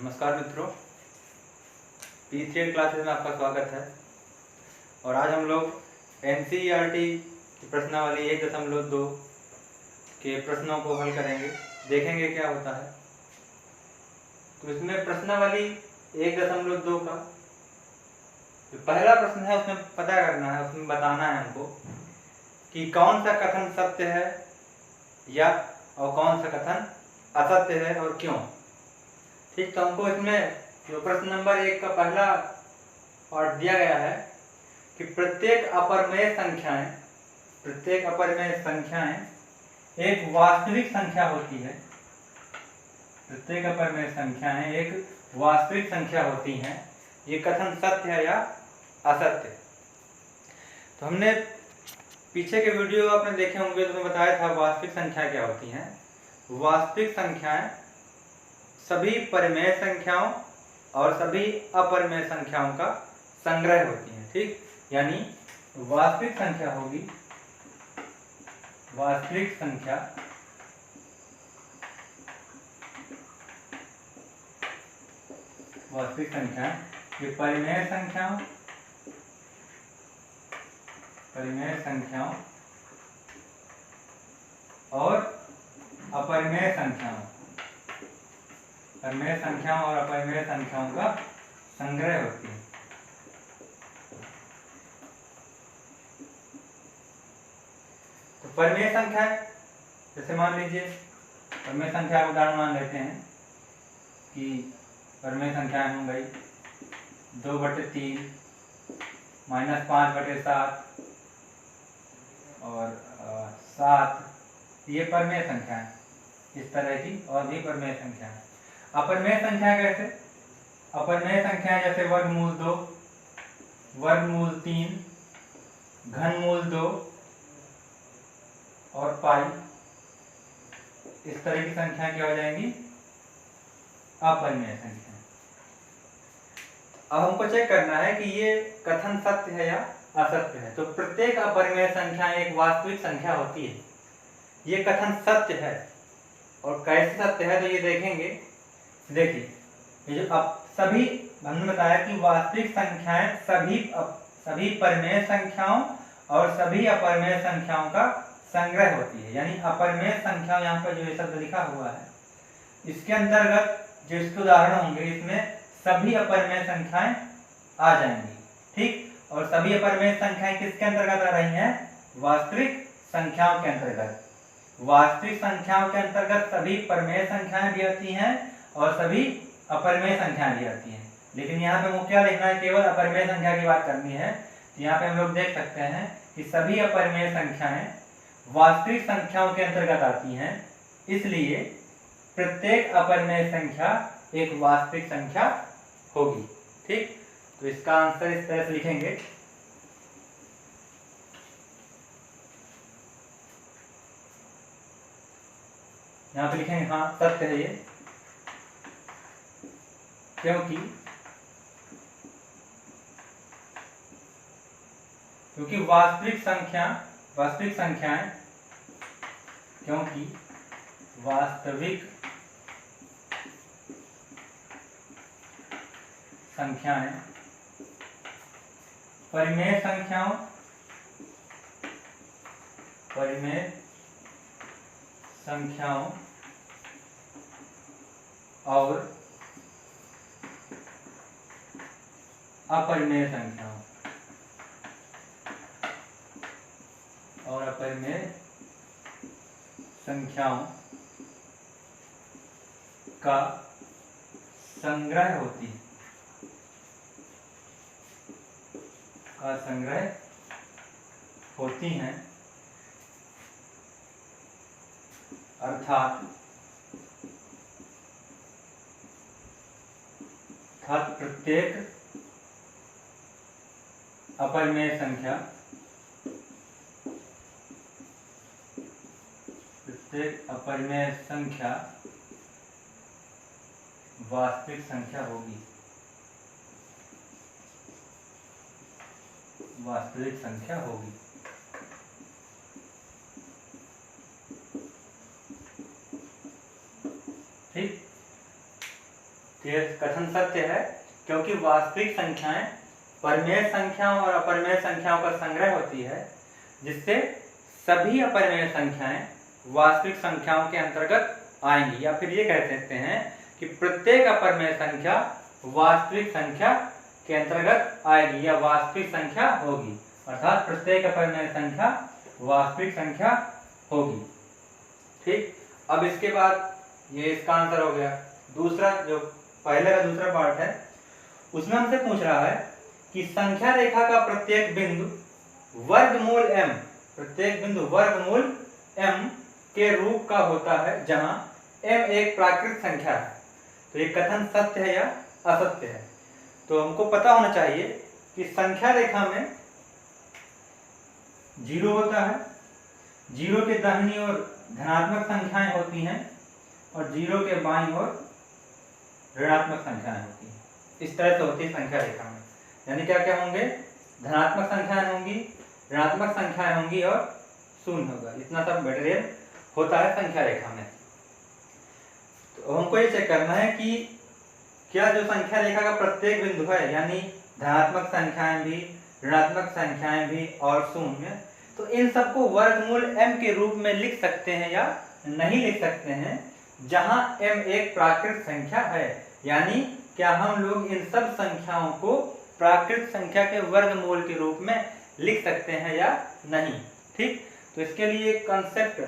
नमस्कार मित्रों, P3 classes में आपका स्वागत है। और आज हम लोग NCERT की प्रश्नावली 1.2 के प्रश्नों को हल करेंगे, देखेंगे क्या होता है। तो इसमें प्रश्नावली 1.2 का जो पहला प्रश्न है उसमें पता करना है, उसमें बताना है हमको कि कौन सा कथन सत्य है या और कौन सा कथन असत्य है और क्यों। ठीक, तो हमको इसमें जो प्रश्न नंबर 1 का पहला पार्ट दिया गया है कि प्रत्येक अपरिमेय संख्याएं एक वास्तविक संख्या होती है। प्रत्येक अपरिमेय संख्याएं एक वास्तविक संख्या होती हैं। ये कथन सत्य है या असत्य। तो हमने पीछे के वीडियो आपने देखे होंगे तो मैं बताया था वास्तविक संख्या क्या होती हैं। वास्तविक संख्याएं सभी परिमेय संख्याओं और सभी अपरिमेय संख्याओं का संग्रह होती हैं। ठीक, यानी वास्तविक संख्या होगी वास्तविक संख्या ये परिमेय संख्याओं और अपरिमेय संख्याओं और अपरिमेय संख्याओं का संग्रह होती है। तो परिमेय संख्या जैसे मान लीजिए परिमेय संख्या का उदाहरण मान लेते हैं कि परिमेय संख्याएं हो गई 2/3 -5/7 और 7। ये परिमेय संख्या है। इस तरह की और भी परिमेय संख्या है। अपरिमेय संख्या कैसे? अपरिमेय संख्या जैसे वर्गमूल 2, वर्गमूल 3, घनमूल 2 और पाई। इस तरह की संख्या क्या हो जाएंगी? अपरिमेय संख्या। अब हमको चेक करना है कि ये कथन सत्य है या असत्य है। तो प्रत्येक अपरिमेय संख्या एक वास्तविक संख्या होती है। ये कथन सत्य है। और कैसे सत्य है तो ये देखेंगे। देखिए, ये जो अब सभी हमने बताया कि वास्तविक संख्याएं सभी परिमेय संख्याओं और सभी अपरिमेय संख्याओं का संग्रह होती है। यानी अपरिमेय संख्या यहाँ पर जो शब्द लिखा हुआ है इसके अंतर्गत जो इसके उदाहरण होंगे इसमें सभी अपरिमेय संख्याएं आ जाएंगी। ठीक, और सभी अपरिमेय संख्याएं किसके अंतर्गत आ रही हैं? वास्तविक संख्याओं के अंतर्गत। वास्तविक संख्याओं के अंतर्गत सभी परिमेय संख्याएं भी आती हैं और सभी अपरिमेय संख्याएं भी आती हैं। लेकिन यहाँ पे मुझे क्या लिखना है? केवल अपरिमेय संख्या की बात करनी है। तो यहाँ पे हम लोग देख सकते हैं कि सभी अपरिमेय संख्याएं वास्तविक संख्याओं के अंतर्गत आती हैं, इसलिए प्रत्येक अपरिमेय संख्या एक वास्तविक संख्या होगी। ठीक, तो इसका आंसर इस तरह से लिखेंगे। यहाँ पे लिखेंगे हाँ सत्य है ये, क्योंकि वास्तविक संख्याएं परिमेय संख्याओं और अपरिमेय संख्याओं का संग्रह होती हैं। अर्थात प्रत्येक अपरिमेय संख्या वास्तविक संख्या होगी। ठीक, ये कथन सत्य है क्योंकि वास्तविक संख्याएं परिमेय संख्याओं और अपरिमेय संख्याओं का संग्रह होती है, जिससे सभी अपरिमेय संख्याएं वास्तविक संख्याओं के अंतर्गत आएंगी, या फिर ये कह सकते हैं कि प्रत्येक अपरिमेय संख्या वास्तविक संख्या के अंतर्गत आएगी या वास्तविक संख्या होगी, अर्थात प्रत्येक अपरिमेय संख्या वास्तविक संख्या होगी। ठीक, अब इसके बाद ये इसका आंसर हो गया। दूसरा जो पहले का दूसरा पार्ट है उसमें हमसे पूछ रहा है कि संख्या रेखा का प्रत्येक बिंदु वर्गमूल m, प्रत्येक बिंदु वर्गमूल m के रूप का होता है जहां m एक प्राकृत संख्या है। तो ये कथन सत्य है या असत्य है? तो हमको पता होना चाहिए कि संख्या रेखा में 0 होता है, 0 के दाहिनी ओर धनात्मक संख्याएं होती हैं और 0 के बाईं ओर ऋणात्मक संख्याएं होती हैं। इस तरह से होती है संख्या रेखा में। यानी क्या क्या होंगे? धनात्मक संख्याएं होंगी, ऋणात्मक संख्याएं होंगी और शून्य होगा। इतना सब मटेरियल होता है संख्या रेखा में। तो हमको ये चेक करना है कि क्या जो संख्या रेखा का प्रत्येक बिंदु है, यानी धनात्मक संख्याएं भी, ऋणात्मक संख्याएं भी और शून्य, तो इन सबको वर्गमूल m के रूप में लिख सकते हैं या नहीं लिख सकते हैं, जहां m एक प्राकृत संख्या है। यानी क्या हम लोग इन सब संख्याओं को प्राकृत संख्या के वर्गमूल के रूप में लिख सकते हैं या नहीं? ठीक, तो इसके लिए एक कंसेप्ट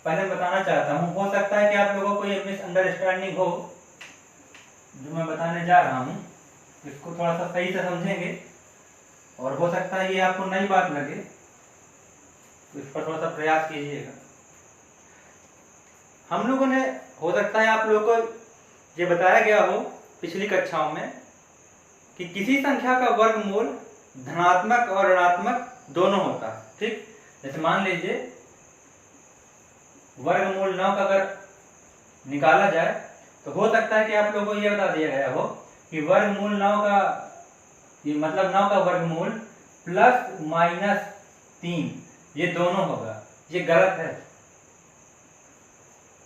पहले बताना चाहता हूं। हो सकता है कि आप लोगों को ये मिसअंडरस्टैंडिंग हो जो मैं बताने जा रहा हूं, इसको थोड़ा सा सही से समझेंगे और हो सकता है ये आपको नई बात लगे, तो इस पर थोड़ा सा प्रयास कीजिएगा। हम लोगों ने, हो सकता है आप लोगों को ये बताया गया हो पिछली कक्षाओं में कि किसी संख्या का वर्गमूल धनात्मक और ऋणात्मक दोनों होता है। ठीक, जैसे मान लीजिए वर्गमूल 9 का अगर निकाला जाए तो हो सकता है कि आप लोगों को यह बता दिया गया हो कि वर्गमूल 9 का ये मतलब 9 का वर्गमूल प्लस माइनस 3 ये दोनों होगा। ये गलत है।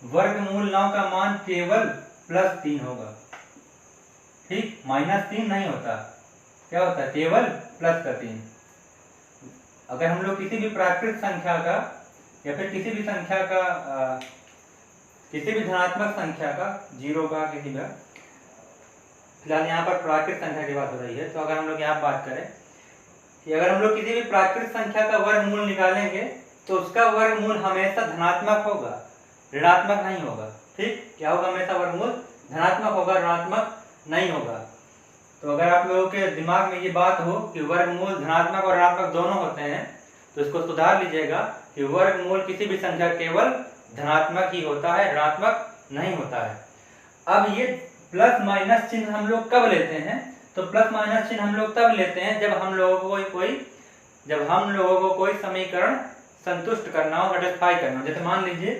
वर्गमूल 9 का मान केवल प्लस 3 होगा। ठीक, माइनस 3 नहीं होता। क्या होता है? केवल प्लस का 3। अगर हम लोग किसी भी प्राकृत संख्या का या फिर किसी भी संख्या का किसी भी धनात्मक संख्या का, 0 का, किसी का, फिलहाल यहाँ पर प्राकृत संख्या की बात हो रही है, तो अगर हम लोग यहाँ बात करें कि अगर हम लोग किसी भी प्राकृत संख्या का वर्गमूल निकालेंगे तो उसका वर्गमूल हमेशा धनात्मक होगा, ऋणात्मक नहीं होगा। ठीक, क्या होगा? हमेशा वर्गमूल धनात्मक होगा, ऋणात्मक नहीं होगा। तो अगर आप लोगों के दिमाग में ये बात हो कि वर्गमूल धनात्मक और ऋणात्मक दोनों होते हैं तो इसको सुधार लीजिएगा कि वर्गमूल किसी भी संख्या केवल धनात्मक ही होता है, ऋणात्मक नहीं होता है। अब ये प्लस माइनस चिन्ह हम लोग कब लेते हैं? तो प्लस माइनस चिन्ह हम लोग तब लेते हैं जब हम लोगों को कोई समीकरण संतुष्ट करना हो, सेटिस्फाई करना हो। जैसे मान लीजिए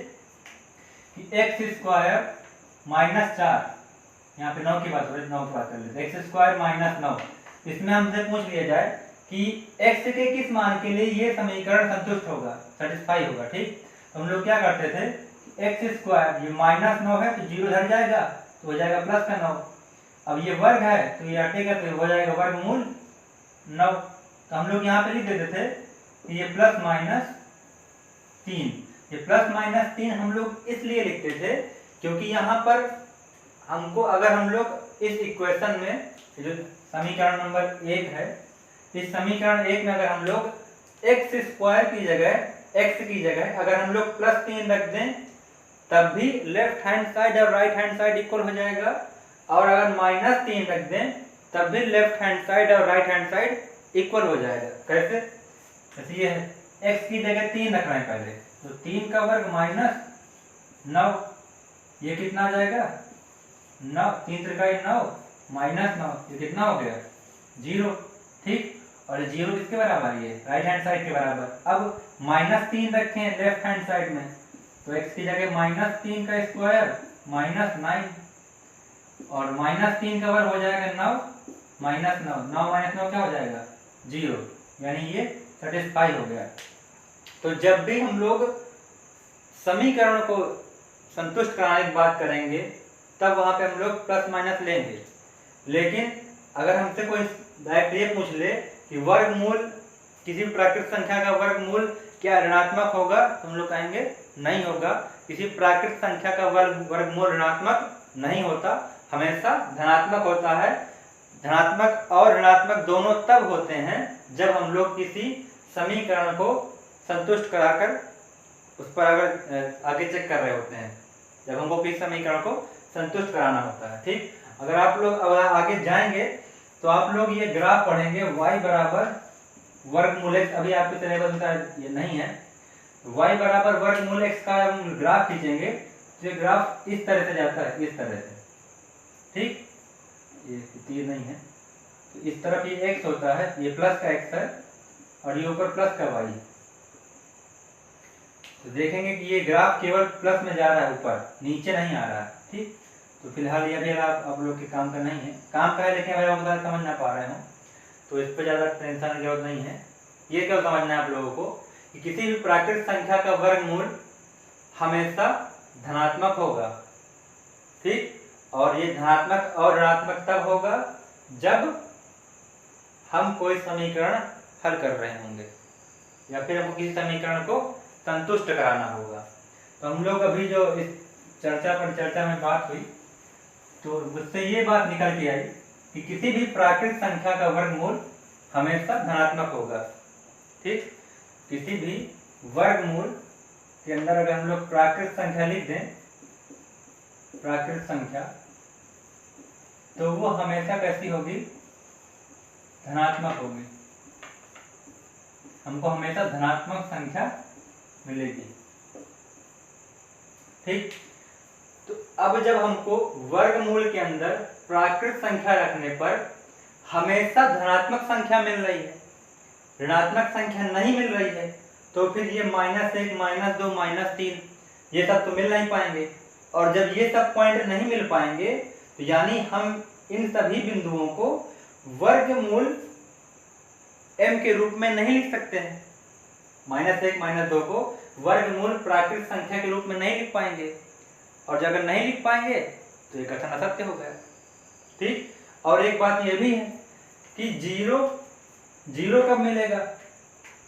कि x² माइनस 4, यहाँ पे 9 की बात हो रही है, 9 की बात कर लेते हैं। x² माइनस 9, इसमें हमसे पूछ लिया जाए कि x के किस मान के लिए ये समीकरण संतुष्ट होगा, सेटिस्फाई होगा। ठीक, तो हम लोग क्या करते थे, x² ये माइनस 9 है तो 0 धर जाएगा तो हो जाएगा प्लस का 9। अब ये वर्ग है तो ये हटेगा तो हो जाएगा वर्गमूल 9। तो हम लोग यहाँ पे लिख देते थे कि ये प्लस माइनस 3। ये प्लस माइनस 3 हम लोग इसलिए लिखते थे क्योंकि यहाँ पर हमको, अगर हम लोग इस इक्वेशन में जो समीकरण नंबर 1 है, इस समीकरण 1 में अगर हम लोग x² की जगह, x की जगह अगर हम लोग प्लस 3 रख दें तब भी लेफ्ट हैंड साइड और राइट हैंड साइड इक्वल हो जाएगा, और अगर माइनस 3 रख दें तब भी लेफ्ट हैंड साइड और राइट हैंड साइड इक्वल हो जाएगा। कैसे? जैसे ये है, x की जगह 3 रख रहे हैं पहले, तो 3 का वर्ग माइनस 9, ये कितना आ जाएगा? 9, 3 त्रिकाई 9 माइनस 9, ये कितना हो गया? 0। ठीक, और 0 किसके बराबर है? राइट हैंड साइड के बराबर। अब माइनस 3 रखें लेफ्ट हैंड साइड में, तो x की जगह माइनस 3 का स्क्वायर माइनस 9, और माइनस 3 का वर्ग हो जाएगा 9 माइनस 9, 9 माइनस 9 क्या हो जाएगा? 0, यानी ये सेटिस्फाई हो गया। तो जब भी हम लोग समीकरण को संतुष्ट कराने की बात करेंगे तब वहां पे हम लोग प्लस माइनस लेंगे। लेकिन अगर हमसे कोई डायरेक्ट ये पूछ ले कि वर्गमूल, किसी प्राकृत संख्या का वर्गमूल क्या ऋणात्मक होगा, तो हम लोग कहेंगे नहीं होगा। किसी प्राकृत संख्या का वर्गमूल ऋणात्मक नहीं होता, हमेशा धनात्मक होता है। धनात्मक और ऋणात्मक दोनों तब होते हैं जब हम लोग किसी समीकरण को संतुष्ट कराकर उस पर अगर आगे चेक कर रहे होते हैं, जब हमको किसी समीकरण को संतुष्ट कराना होता है। ठीक, अगर आप लोग आगे जाएंगे तो आप लोग ये ग्राफ पढ़ेंगे y बराबर वर्गमूल x, अभी आपके सिलेबस में ये नहीं है। y बराबर वर्गमूल x का हम ग्राफ खींचेंगे तो ये ग्राफ इस तरह से जाता है, इस तरह से। ठीक, ये तीर नहीं है तो इस तरफ ये x होता है, ये प्लस का x है और ये ऊपर प्लस का y। तो देखेंगे कि ये ग्राफ केवल प्लस में जा रहा है, ऊपर नीचे नहीं आ रहा है। ठीक, तो फिलहाल ये भी आप लोग के काम का नहीं है, काम का है लेकिन अगर आप समझ ना पा रहे हो तो इस पर ज़्यादा टेंशन की जरूरत नहीं है। ये क्या समझना है आप लोगों को कि किसी भी प्राकृत संख्या का वर्गमूल हमेशा धनात्मक होगा। ठीक, और ये धनात्मक और ऋणात्मक तब होगा जब हम कोई समीकरण हल कर रहे होंगे या फिर हमको किसी समीकरण को संतुष्ट कराना होगा। तो हम लोग अभी जो इस चर्चा में बात हुई तो उससे ये बात निकल के आई कि किसी भी प्राकृत संख्या का वर्गमूल हमेशा धनात्मक होगा। ठीक, किसी भी वर्गमूल के अंदर अगर हम लोग प्राकृत संख्या लिख दें, प्राकृत संख्या, तो वो हमेशा कैसी होगी, धनात्मक होगी। हमको हमेशा धनात्मक संख्या मिलेगी। ठीक, तो अब जब हमको वर्गमूल के अंदर प्राकृत संख्या रखने पर हमेशा धनात्मक संख्या मिल रही है, ऋणात्मक संख्या नहीं मिल रही है, तो फिर ये -1, -2, -3 ये सब तो मिल नहीं पाएंगे। और जब ये सब पॉइंट नहीं मिल पाएंगे तो यानी हम इन सभी बिंदुओं को वर्गमूल m के रूप में नहीं लिख सकते हैं। -1, -2 को वर्गमूल प्राकृत संख्या के रूप में नहीं लिख पाएंगे, और जब अगर नहीं लिख पाएंगे तो ये कथन असत्य हो गया। ठीक, और एक बात ये भी है कि जीरो कब मिलेगा,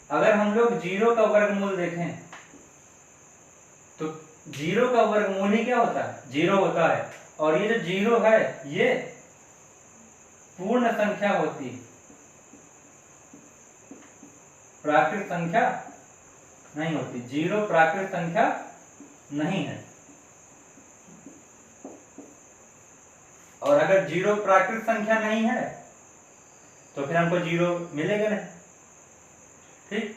अगर हम लोग जीरो का वर्गमूल देखें तो जीरो का वर्गमूल ही क्या होता है, जीरो होता है। और ये जो जीरो है ये पूर्ण संख्या होती है, प्राकृत संख्या नहीं होती। जीरो प्राकृत संख्या नहीं है, और अगर जीरो प्राकृत संख्या नहीं है तो फिर हमको जीरो मिलेगा नहीं। ठीक,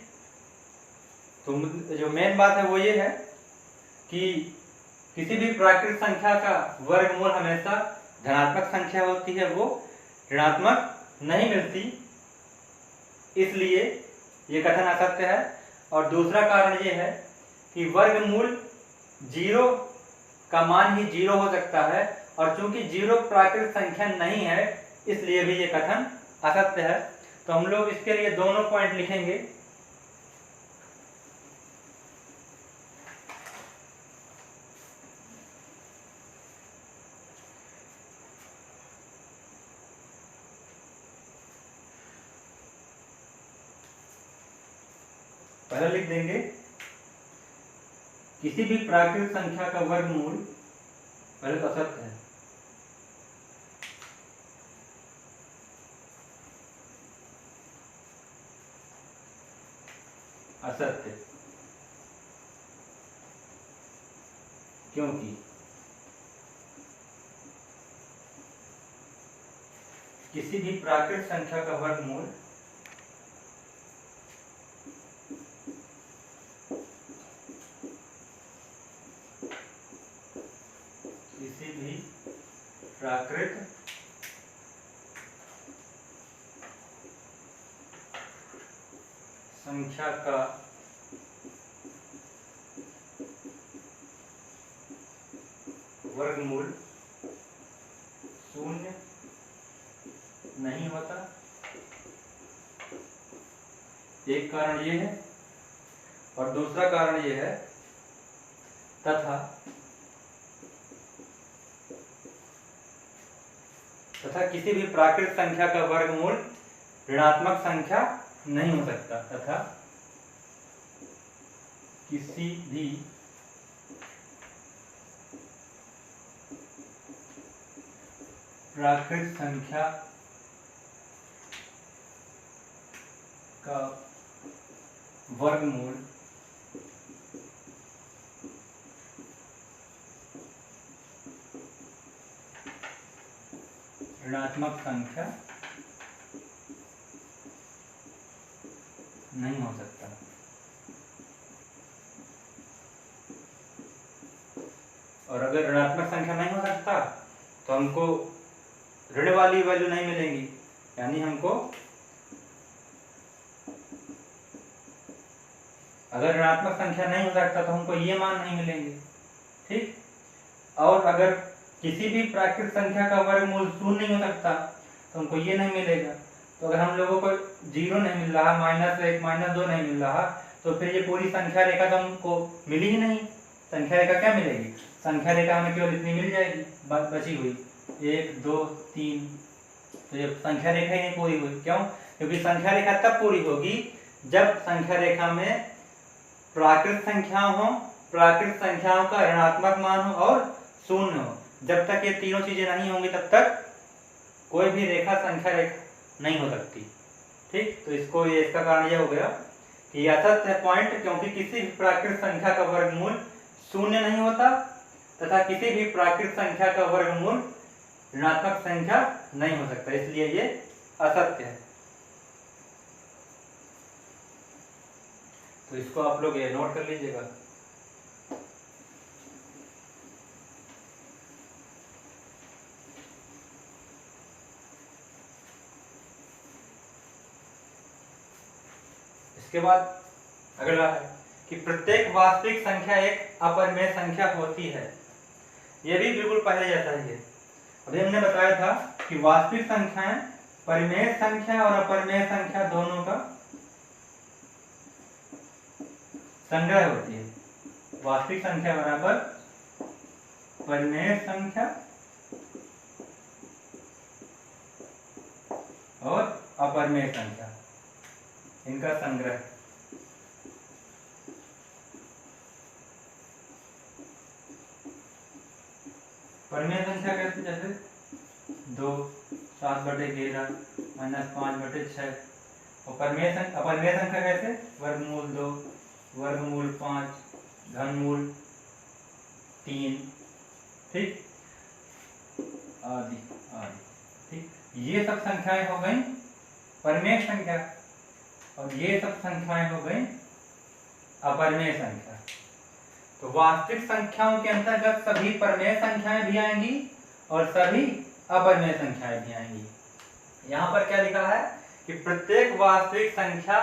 तो जो मेन बात है वो ये है कि किसी भी प्राकृत संख्या का वर्गमूल हमेशा धनात्मक संख्या होती है, वो ऋणात्मक नहीं मिलती, इसलिए ये कथन असत्य है। और दूसरा कारण ये है कि वर्गमूल जीरो का मान ही जीरो हो सकता है, और चूंकि जीरो प्राकृत संख्या नहीं है इसलिए भी ये कथन असत्य है। तो हम लोग इसके लिए दोनों पॉइंट लिखेंगे। पहले लिख देंगे किसी भी प्राकृत संख्या का वर्गमूल, पहले तो असत्य है, असत्य, क्योंकि किसी भी प्राकृत संख्या का वर्गमूल किसी भी प्राकृत संख्या का वर्गमूल शून्य नहीं होता। एक कारण ये है, और दूसरा कारण ये है तथा तथा किसी भी प्राकृत संख्या का वर्गमूल ऋणात्मक संख्या नहीं हो सकता, तथा किसी भी प्राकृत संख्या का वर्गमूल ऋणात्मक संख्या नहीं हो सकता। और अगर ऋणात्मक संख्या नहीं हो सकता तो हमको ऋण वाली वैल्यू नहीं मिलेंगी, यानी हमको अगर ऋणात्मक संख्या नहीं हो सकता तो हमको ये मान नहीं मिलेंगे, ठीक। और अगर किसी भी प्राकृत संख्या का वर्गमूल शून्य नहीं हो सकता तो हमको ये नहीं मिलेगा। तो अगर हम लोगों को 0 नहीं मिल रहा, -1 -2 नहीं मिल रहा, तो फिर ये पूरी संख्या रेखा तो हमको मिली ही नहीं। संख्या रेखा क्या मिलेगी? संख्या रेखा हमें केवल इतनी मिल जाएगी बची हुई 1 2 3। तो ये संख्या रेखा ही नहीं पूरी हुई। क्यों? क्योंकि संख्या रेखा तब पूरी होगी जब संख्या रेखा में प्राकृत संख्याओं हो, प्राकृत संख्याओं का ऋणात्मक मान हो और शून्य हो। जब तक ये तीनों चीजें नहीं होंगी तब तक कोई भी रेखा संख्या रेखा नहीं हो सकती, ठीक। तो इसका कारण यह हो गया कि यह असत्य है पॉइंट, क्योंकि किसी भी प्राकृत संख्या का वर्गमूल शून्य नहीं होता तथा किसी भी प्राकृत संख्या का वर्गमूल ऋणात्मक संख्या नहीं हो सकता, इसलिए ये असत्य है। तो इसको आप लोग ये नोट कर लीजिएगा। इसके बाद अगला है कि प्रत्येक वास्तविक संख्या एक अपरिमेय संख्या होती है। यह भी बिल्कुल पहले जैसा ही है। अभी हमने बताया था कि वास्तविक संख्याएं परिमेय संख्या और अपरिमेय संख्या दोनों का संग्रह होती है। वास्तविक संख्या बराबर परिमेय संख्या और अपरिमेय संख्या, इनका संग्रह। परिमेय संख्या कैसे? जैसे 2 7/11 -5/6। और अपरिमेय संख्या कैसे? वर्गमूल 2 वर्गमूल 5 घनमूल 3, ठीक, आदि आदि, ठीक। ये सब संख्याएं हो गई परिमेय संख्या और ये सब संख्याएं हो गई अपरिमेय संख्या। तो वास्तविक संख्याओं के अंतर्गत सभी परिमेय संख्याएं भी आएंगी और सभी अपरिमेय संख्याएं भी आएंगी। यहाँ पर क्या लिखा है कि प्रत्येक वास्तविक संख्या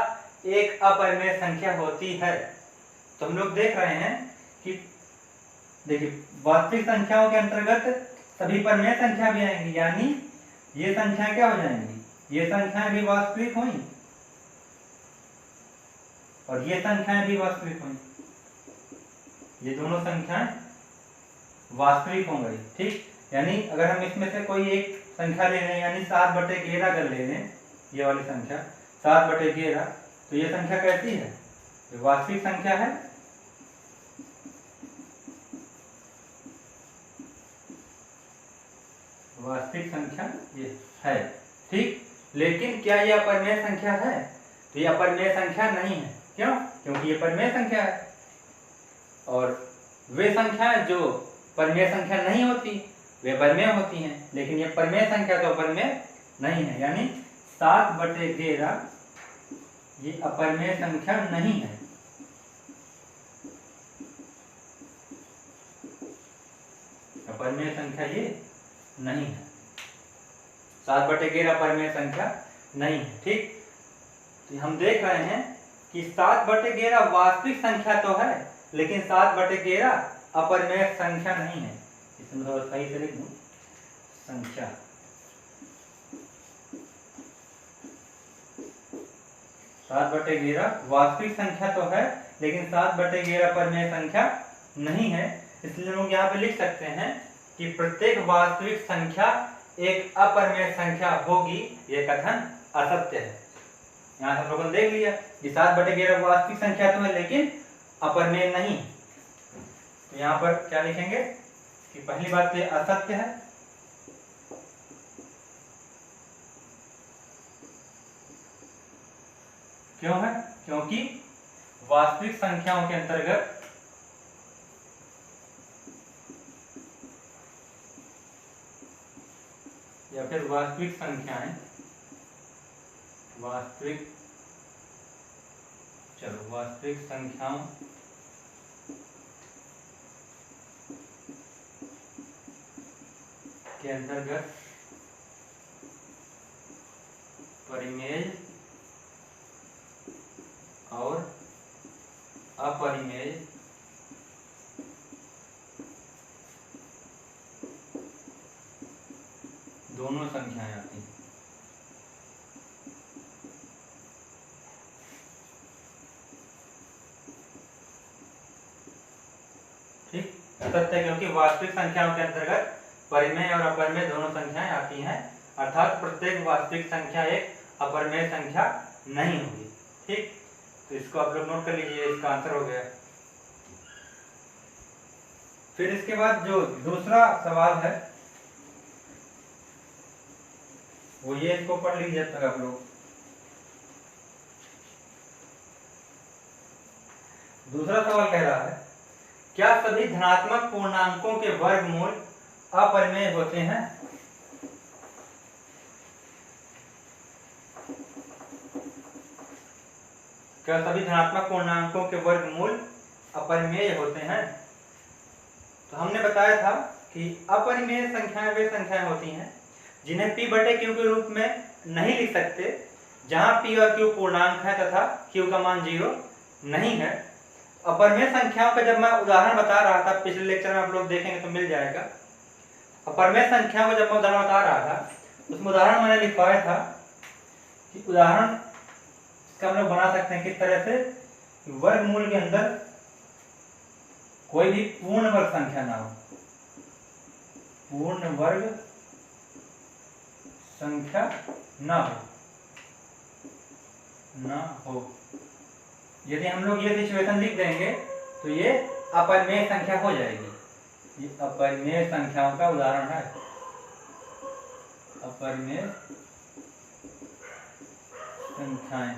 एक अपरिमेय संख्या होती है। तो हम लोग देख रहे हैं कि देखिए वास्तविक संख्याओं के अंतर्गत सभी परिमेय संख्या भी आएंगी, यानी ये संख्याएं क्या हो जाएंगी? ये संख्याएं भी वास्तविक हुई और ये संख्याएं भी वास्तविक हुई। ये दोनों संख्याएं वास्तविक हो गई, ठीक। यानी अगर हम इसमें से कोई एक संख्या ले लें, यानी 7/11 अगर ले लें, ये वाली संख्या 7/11, तो ये संख्या कैसी है? ये वास्तविक संख्या है। वास्तविक संख्या ये है, ठीक। लेकिन क्या ये अपरिमेय संख्या है? तो ये अपरिमेय संख्या नहीं है। क्यों? क्योंकि ये परिमेय संख्या है। और वे संख्याएं जो परिमेय संख्या नहीं होती वे परिमेय होती हैं, लेकिन ये परिमेय संख्या तो अपरिमेय नहीं है, यानी 7/11 ये अपरिमेय संख्या नहीं है। अपरिमेय संख्या ये नहीं है। 7/11 अपरिमेय संख्या नहीं है, ठीक। तो हम देख रहे हैं कि 7/11 वास्तविक संख्या तो है, लेकिन 7/11 अपरिमेय संख्या नहीं है। इसमें थोड़ा सही से लिख दूं, संख्या 7/11 वास्तविक संख्या तो है, लेकिन 7/11 अपरिमेय संख्या नहीं है। इसलिए लोग यहाँ पे लिख सकते हैं कि प्रत्येक वास्तविक संख्या एक अपरिमेय संख्या होगी, यह कथन असत्य है। यहाँ हम लोगों ने देख लिया कि 7/11 वास्तविक संख्या तो है लेकिन अपरिमेय नहीं। तो यहाँ पर क्या लिखेंगे कि पहली बात तो असत्य है, क्यों है? क्योंकि वास्तविक संख्याओं के अंतर्गत या फिर वास्तविक संख्याएं, वास्तविक संख्याओं के अंतर्गत परिमेय और अपरिमेय दोनों संख्याएं आती हैं। ठीक, असत्य है क्योंकि वास्तविक संख्याओं के अंतर्गत परिमेय और अपरिमेय दोनों संख्याएं आती हैं, अर्थात प्रत्येक वास्तविक संख्या एक अपरिमेय संख्या नहीं होगी। ठीक, तो इसको आप लोग नोट कर लीजिए, इसका आंसर हो गया। फिर इसके बाद जो दूसरा सवाल है वो ये, इसको पढ़ लीजिए तक आप लोग। दूसरा सवाल कह रहा है, क्या सभी धनात्मक पूर्णांकों के वर्गमूल अपरिमेय होते हैं? क्या सभी धनात्मक पूर्णांकों के वर्गमूल अपरिमेय होते हैं? तो हमने बताया था कि अपरिमेय संख्याएं वे संख्याएं होती हैं जिन्हें p/q के रूप में नहीं लिख सकते, जहां p और q पूर्णांक है तथा q का मान 0 नहीं है। अपरिमेय संख्याओं का जब मैं उदाहरण बता रहा था, पिछले लेक्चर में आप लोग देखेंगे तो मिल जाएगा। अपरिमेय संख्याओं का जब मैं उदाहरण बता रहा था, उसमें उदाहरण मैंने लिखवाया था कि उदाहरण इसका हम लोग बना सकते हैं किस तरह से, वर्गमूल के अंदर कोई भी पूर्ण वर्ग संख्या ना हो, पूर्ण वर्ग संख्या ना हो। यदि हम लोग ये सिचुएशन लिख देंगे तो ये अपरिमेय संख्या हो जाएगी। ये अपरिमेय संख्याओं का उदाहरण है, अपरिमेय संख्याएं,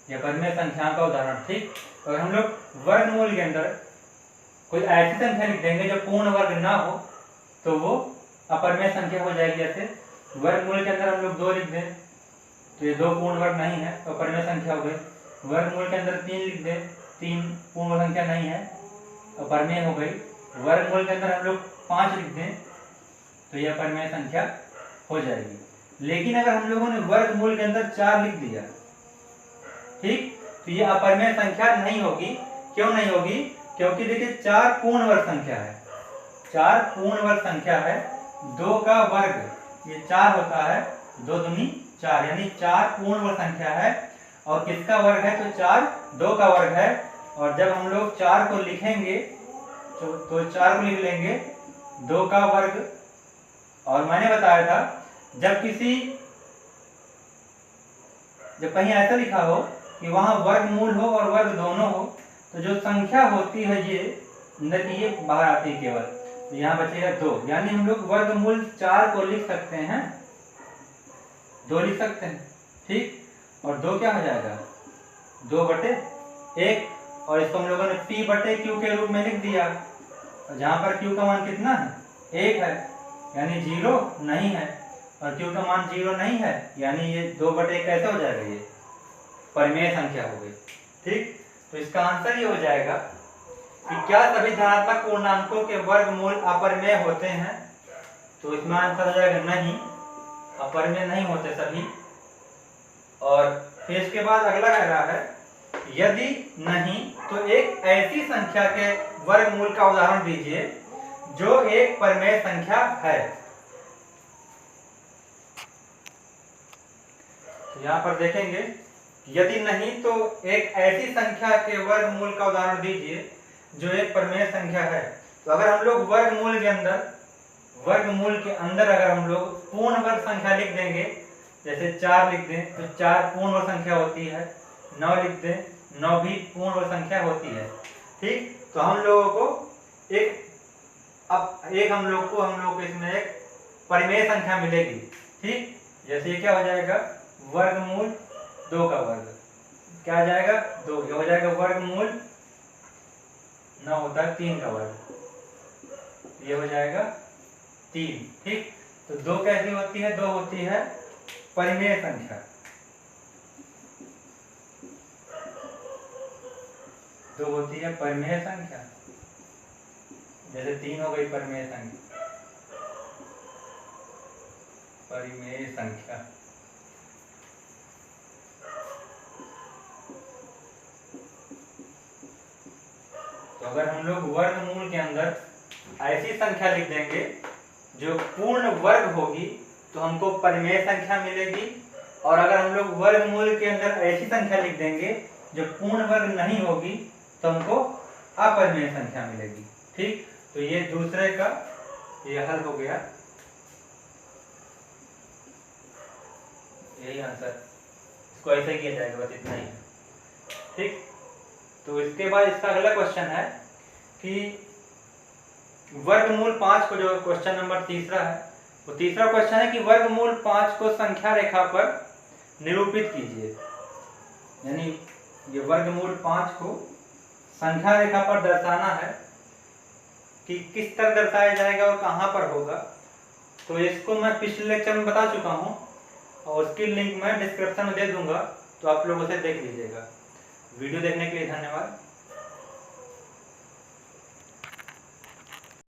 ये अपरिमेय संख्याओं का उदाहरण। ठीक, और हम लोग वर्गमूल के अंदर कोई ऐसी संख्या लिख देंगे जो पूर्ण वर्ग ना हो तो वो अपरिमेय संख्या हो जाएगी। जैसे वर्गमूल के अंदर हम लोग 2 लिख दें तो ये 2 पूर्ण वर्ग नहीं है तो अपरिमेय संख्या हो गई। वर्गमूल के अंदर 3 लिख दें, 3 पूर्ण संख्या नहीं है, अपरिमेय हो गई। वर्गमूल के अंदर हम लोग 5 लिख दें तो यह अपरिमेय संख्या हो जाएगी। लेकिन अगर हम लोगों ने वर्गमूल के अंदर 4 लिख दिया, ठीक, तो ये अपरिमेय संख्या नहीं होगी। क्यों नहीं होगी? क्योंकि देखिए 4 पूर्ण वर्ग संख्या है, 4 पूर्ण वर्ग संख्या है, 2 का वर्ग ये 4 होता है, 2 दूनी 4 यानी 4 पूर्ण वर्ग संख्या है। और किसका वर्ग है? तो 4 2 का वर्ग है। और जब हम लोग 4 को लिखेंगे तो 4 को लिख लेंगे 2 का वर्ग। और मैंने बताया था जब कहीं ऐसा लिखा हो कि वहां वर्गमूल हो और वर्ग दोनों हो तो जो संख्या होती है ये बाहर आती है केवल, तो यहाँ बचेगा 2, यानी हम लोग वर्गमूल 4 को लिख सकते हैं, 2 लिख सकते हैं। ठीक, और 2 क्या हो जाएगा? 2/1। और इसको हम लोगों ने p/q के रूप में लिख दिया, जहां पर q का मान कितना है? 1 है, यानी 0 नहीं है। और q का मान 0 नहीं है, यानी ये 2/1 कैसे हो जाएगा? ये परिमेय संख्या हो गई। ठीक, तो इसका आंसर ये हो जाएगा कि क्या सभी धनात्मक पूर्णांकों के वर्गमूल अपरिमेय होते हैं? तो इसमें आंसर हो जाएगा नहीं, अपरिमेय नहीं होते सभी। और फिर इसके बाद अगला कह रहा है, यदि नहीं तो एक ऐसी संख्या के वर्गमूल का उदाहरण दीजिए जो एक परिमेय संख्या है। तो यहाँ पर देखेंगे, यदि नहीं तो एक ऐसी संख्या के वर्गमूल का उदाहरण दीजिए जो एक परिमेय संख्या है। तो अगर हम लोग वर्गमूल के अंदर वर्गमूल के अंदर अगर हम लोग पूर्ण वर्ग संख्या लिख देंगे, जैसे 4 लिख दें तो 4 पूर्ण वर्ग संख्या होती है, 9 लिख दें 9 भी पूर्ण वर्ग संख्या होती है। ठीक, तो हम लोगों को एक हम लोग को इसमें एक परिमेय संख्या मिलेगी। ठीक, जैसे ये क्या हो जाएगा, वर्गमूल 2 का वर्ग, क्या आ जाएगा 2, ये हो जाएगा वर्गमूल 9 होता है 3 का वर्ग, ये हो जाएगा 3। ठीक, तो 2 कैसी होती है, 2 होती है परिमेय संख्या, 2 होती है परिमेय संख्या, जैसे 3 हो गई परिमेय संख्या, परिमेय संख्या। तो अगर हम लोग वर्गमूल के अंदर ऐसी संख्या लिख देंगे जो पूर्ण वर्ग होगी तो हमको परिमेय संख्या मिलेगी, और अगर हम लोग वर्गमूल के अंदर ऐसी संख्या लिख देंगे जो पूर्ण वर्ग नहीं होगी तो हमको अपरिमेय संख्या मिलेगी। ठीक, तो ये दूसरे का ये हल हो गया, यही आंसर, इसको ऐसे किया जाएगा, बस इतना ही। ठीक, तो इसके बाद इसका अगला क्वेश्चन है कि वर्गमूल 5 को, जो क्वेश्चन नंबर तीसरा है, वो तीसरा क्वेश्चन है कि वर्गमूल 5 को संख्या रेखा पर निरूपित कीजिए। यानी ये वर्गमूल 5 को संख्या रेखा पर दर्शाना है कि किस तरह दर्शाया जाएगा और कहाँ पर होगा। तो इसको मैं पिछले लेक्चर में बता चुका हूँ और उसकी लिंक मैं डिस्क्रिप्शन में दे दूंगा, तो आप लोग उसे देख लीजिएगा। वीडियो देखने के लिए धन्यवाद।